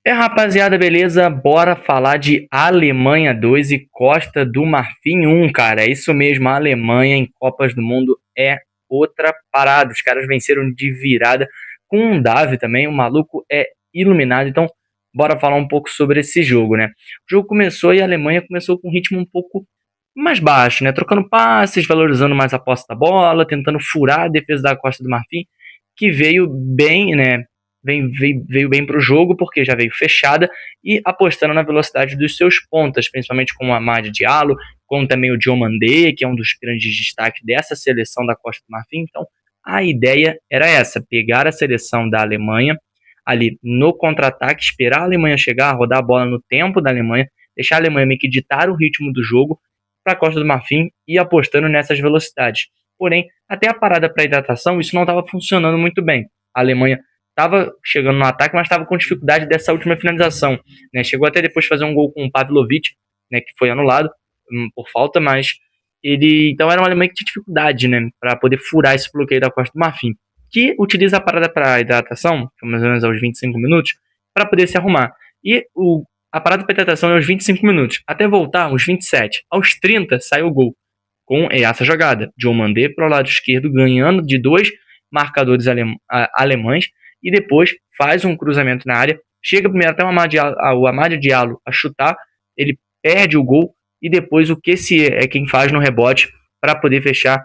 Rapaziada, beleza? Bora falar de Alemanha 2 e Costa do Marfim 1, cara. É isso mesmo, a Alemanha em Copas do Mundo é outra parada. Os caras venceram de virada com um Davi também, o maluco é iluminado. Então, bora falar um pouco sobre esse jogo, né? O jogo começou e a Alemanha começou com um ritmo um pouco mais baixo, né? Trocando passes, valorizando mais a posse da bola, tentando furar a defesa da Costa do Marfim, que veio bem, né? Veio bem para o jogo, porque já veio fechada e apostando na velocidade dos seus pontas, principalmente com o Amad Diallo, como também o Diomandé, que é um dos grandes destaques dessa seleção da Costa do Marfim. Então, a ideia era essa: pegar a seleção da Alemanha ali no contra-ataque, esperar a Alemanha chegar, rodar a bola no tempo da Alemanha, deixar a Alemanha meio que ditar o ritmo do jogo para a Costa do Marfim e apostando nessas velocidades. Porém, até a parada para hidratação, isso não estava funcionando muito bem. A Alemanha estava chegando no ataque, mas estava com dificuldade dessa última finalização, né? Chegou até depois fazer um gol com o Pavlovic, né, que foi anulado por falta, mas ele então era um Alemanha que tinha dificuldade, né, para poder furar esse bloqueio da Costa do Marfim, que utiliza a parada para hidratação, mais ou menos aos 25 minutos, para poder se arrumar. E a parada para hidratação é aos 25 minutos, até voltar aos 27. Aos 30 sai o gol com essa jogada. John Mandé para o lado esquerdo, ganhando de dois marcadores alemães, e depois faz um cruzamento na área. Chega primeiro até o Amad Diallo a chutar, ele perde o gol, e depois o Kessie é quem faz no rebote para poder fechar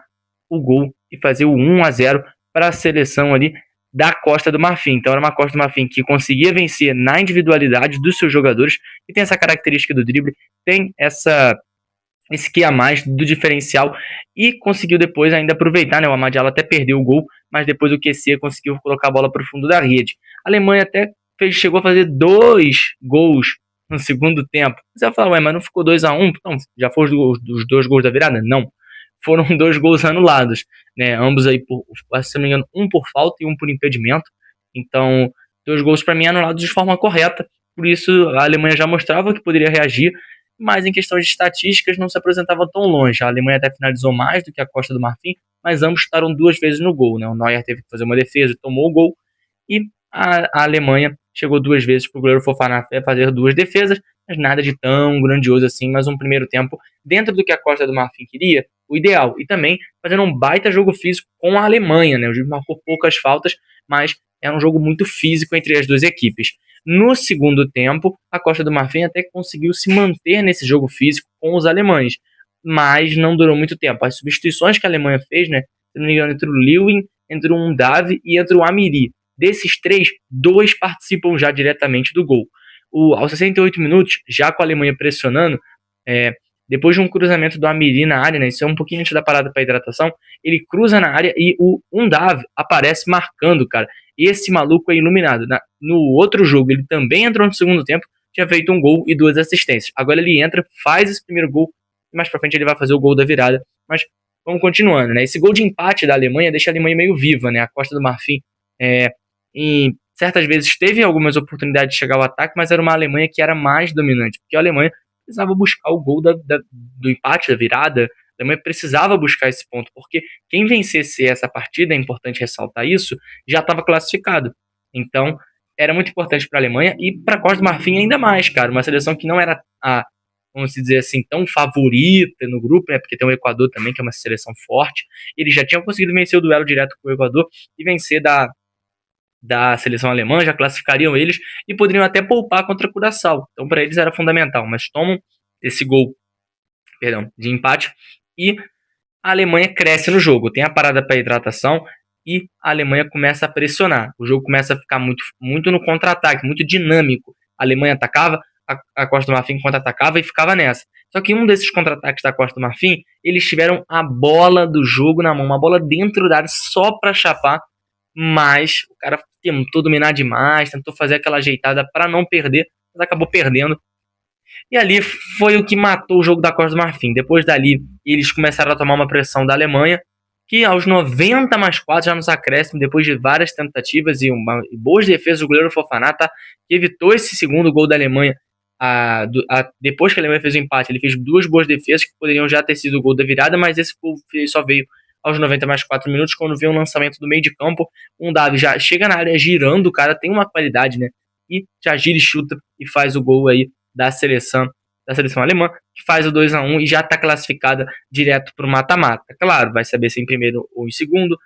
o gol e fazer o 1-0 para a seleção ali da Costa do Marfim. Então era uma Costa do Marfim que conseguia vencer na individualidade dos seus jogadores, que tem essa característica do drible, tem esse que a mais do diferencial, e conseguiu depois ainda aproveitar, né? O Amad Diallo até perdeu o gol, mas depois o Kessie conseguiu colocar a bola para o fundo da rede. A Alemanha até chegou a fazer 2 gols no segundo tempo. Você vai falar, ué, mas não ficou 2-1? Não, já foram os 2 gols da virada? Não. Foram 2 gols anulados, né? Ambos aí, se não me engano, um por falta e um por impedimento. Então, 2 gols para mim anulados de forma correta. Por isso, a Alemanha já mostrava que poderia reagir, mas em questão de estatísticas não se apresentava tão longe. A Alemanha até finalizou mais do que a Costa do Marfim, mas ambos estaram 2 vezes no gol, né? O Neuer teve que fazer uma defesa e tomou o gol, e a Alemanha chegou 2 vezes para o goleiro Fofana fazer 2 defesas, mas nada de tão grandioso assim, mas um primeiro tempo dentro do que a Costa do Marfim queria, o ideal, e também fazendo um baita jogo físico com a Alemanha, né? O Gil marcou poucas faltas, mas é um jogo muito físico entre as duas equipes. No segundo tempo, a Costa do Marfim até conseguiu se manter nesse jogo físico com os alemães, mas não durou muito tempo. As substituições que a Alemanha fez, né, se não me engano, entre o Lewin, entre o Undav e entre o Amiri. Desses 3, 2 participam já diretamente do gol. Aos 68 minutos, já com a Alemanha pressionando, depois de um cruzamento do Amiri na área, né, isso é um pouquinho antes da parada para hidratação, ele cruza na área e o Undav aparece marcando, cara. Esse maluco é iluminado. No outro jogo, ele também entrou no segundo tempo, tinha feito um gol e 2 assistências. Agora ele entra, faz esse primeiro gol, e mais pra frente ele vai fazer o gol da virada. Mas vamos continuando, né? Esse gol de empate da Alemanha deixa a Alemanha meio viva, né? A Costa do Marfim, em certas vezes, teve algumas oportunidades de chegar ao ataque, mas era uma Alemanha que era mais dominante, porque a Alemanha precisava buscar o gol do empate, da virada. A Alemanha precisava buscar esse ponto, porque quem vencesse essa partida, é importante ressaltar isso, já estava classificado. Então, era muito importante para a Alemanha e para a Costa do Marfim ainda mais, cara. Uma seleção que não era vamos dizer assim, tão favorita no grupo, né? Porque tem o Equador também, que é uma seleção forte. Eles já tinham conseguido vencer o duelo direto com o Equador e vencer da seleção alemã, já classificariam eles e poderiam até poupar contra a Curaçao. Então, para eles era fundamental, mas tomam esse gol, perdão, de empate, e a Alemanha cresce no jogo. Tem a parada para hidratação e a Alemanha começa a pressionar. O jogo começa a ficar muito, muito no contra-ataque, muito dinâmico. A Alemanha atacava, a Costa do Marfim contra-atacava e ficava nessa. Só que um desses contra-ataques da Costa do Marfim, eles tiveram a bola do jogo na mão, uma bola dentro da área só para chapar, mas o cara tentou dominar demais, tentou fazer aquela ajeitada para não perder, mas acabou perdendo. E ali foi o que matou o jogo da Costa do Marfim. Depois dali, eles começaram a tomar uma pressão da Alemanha, que aos 90 mais 4, já nos acréscimos, depois de várias tentativas e boas defesas do goleiro Fofana, que evitou esse segundo gol da Alemanha. Depois que a Alemanha fez o empate, ele fez 2 boas defesas que poderiam já ter sido o gol da virada, mas esse gol só veio aos 90 mais 4 minutos, quando veio um lançamento do meio de campo. Um Davi já chega na área girando, o cara tem uma qualidade, né? e já gira e chuta e faz o gol aí da seleção alemã, que faz o 2-1 e já está classificada direto para o mata-mata. Claro, vai saber se em primeiro ou em segundo,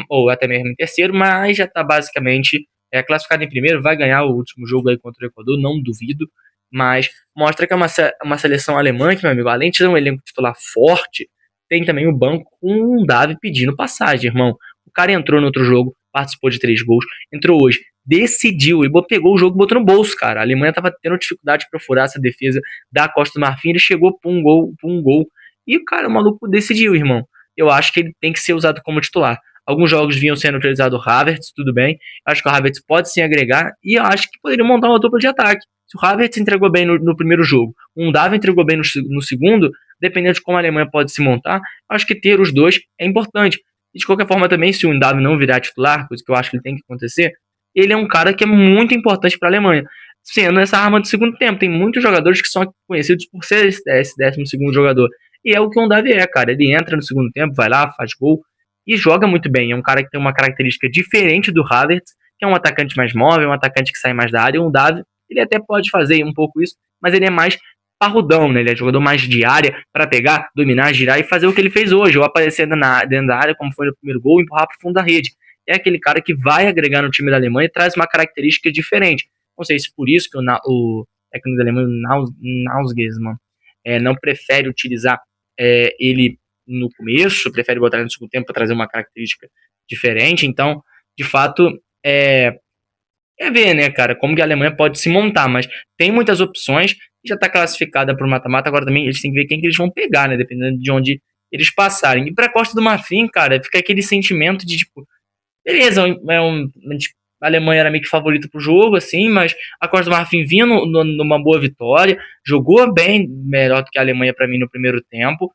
ou até mesmo em terceiro, mas já está basicamente classificado em primeiro, vai ganhar o último jogo aí contra o Equador, não duvido, mas mostra que é uma seleção alemã que, meu amigo, além de ter um elenco titular forte, tem também o banco com um Davi pedindo passagem, irmão. O cara entrou no outro jogo, participou de 3 gols, entrou hoje, decidiu e pegou o jogo e botou no bolso, cara. A Alemanha tava tendo dificuldade para furar essa defesa da Costa do Marfim, ele chegou por um gol. E, cara, o maluco decidiu, irmão. Eu acho que ele tem que ser usado como titular. Alguns jogos vinham sendo utilizado o Havertz, tudo bem. Acho que o Havertz pode sim agregar e eu acho que poderia montar uma dupla de ataque. Se o Havertz entregou bem no primeiro jogo, um Davi entregou bem no segundo, dependendo de como a Alemanha pode se montar, acho que ter os dois é importante. E de qualquer forma também, se o Davi não virar titular, coisa que eu acho que tem que acontecer, ele é um cara que é muito importante para a Alemanha, sendo essa arma do segundo tempo. Tem muitos jogadores que são conhecidos por ser esse 12º jogador. E é o que um Davi é, cara. Ele entra no segundo tempo, vai lá, faz gol e joga muito bem. É um cara que tem uma característica diferente do Havertz, que é um atacante mais móvel, um atacante que sai mais da área. E um Davi, ele até pode fazer um pouco isso, mas ele é mais parrudão, né? Ele é jogador mais de área para pegar, dominar, girar e fazer o que ele fez hoje, ou aparecer dentro da área, como foi no primeiro gol, e empurrar para o fundo da rede. É aquele cara que vai agregar no time da Alemanha e traz uma característica diferente. Não sei se por isso que o técnico da Alemanha, Nagelsmann, não prefere utilizar ele no começo, prefere botar ele no segundo tempo para trazer uma característica diferente. Então, de fato, ver, né, cara, como que a Alemanha pode se montar, mas tem muitas opções e já está classificada para o mata-mata. Agora também eles têm que ver quem que eles vão pegar, né, dependendo de onde eles passarem. E para a Costa do Marfim, cara, fica aquele sentimento de, tipo, beleza, tipo, a Alemanha era meio que favorita pro jogo, assim, mas a Costa do Marfim vinha numa boa vitória, jogou bem melhor do que a Alemanha para mim no primeiro tempo.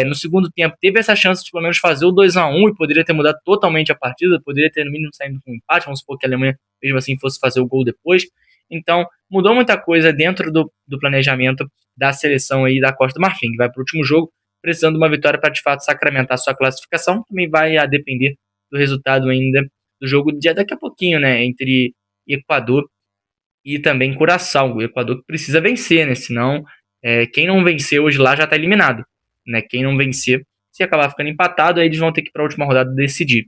No segundo tempo teve essa chance de pelo menos fazer o 2-1 e poderia ter mudado totalmente a partida, poderia ter no mínimo saído com um empate, vamos supor que a Alemanha mesmo assim fosse fazer o gol depois. Então mudou muita coisa dentro do planejamento da seleção aí da Costa do Marfim, que vai para o último jogo precisando de uma vitória para de fato sacramentar sua classificação. Também vai a depender do resultado ainda do jogo de daqui a pouquinho, né, entre Equador e também Curaçao. O Equador precisa vencer, né, senão quem não vencer hoje lá já está eliminado, né? Quem não vencer, se acabar ficando empatado, aí eles vão ter que ir para a última rodada decidir.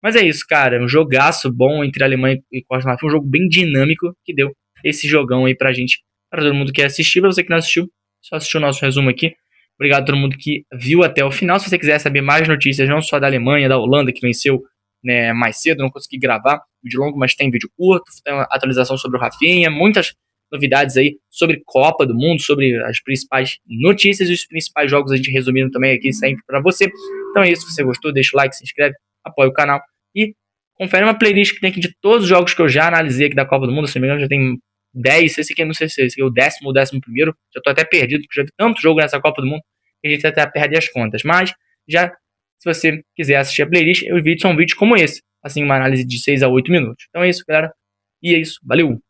Mas é isso, cara, um jogaço bom entre Alemanha e Costa do Marfim, um jogo bem dinâmico que deu esse jogão aí pra gente, para todo mundo que assistiu. Pra você que não assistiu, só assistiu o nosso resumo aqui. Obrigado a todo mundo que viu até o final. Se você quiser saber mais notícias, não só da Alemanha, da Holanda, que venceu, né, mais cedo, não consegui gravar vídeo longo, mas tem vídeo curto, tem uma atualização sobre o Rafinha, muitas novidades aí sobre Copa do Mundo, sobre as principais notícias e os principais jogos a gente resumindo também aqui sempre para você. Então é isso, se você gostou, deixa o like, se inscreve, apoia o canal e confere uma playlist que tem aqui de todos os jogos que eu já analisei aqui da Copa do Mundo. Se não me engano, já tem 10, esse aqui não sei se esse aqui é o 10º ou 11º, já tô até perdido, porque já vi tanto jogo nessa Copa do Mundo que a gente até perde as contas, mas já, se você quiser assistir a playlist, os vídeos são vídeos como esse, assim, uma análise de 6 a 8 minutos. Então é isso, galera, e é isso, valeu!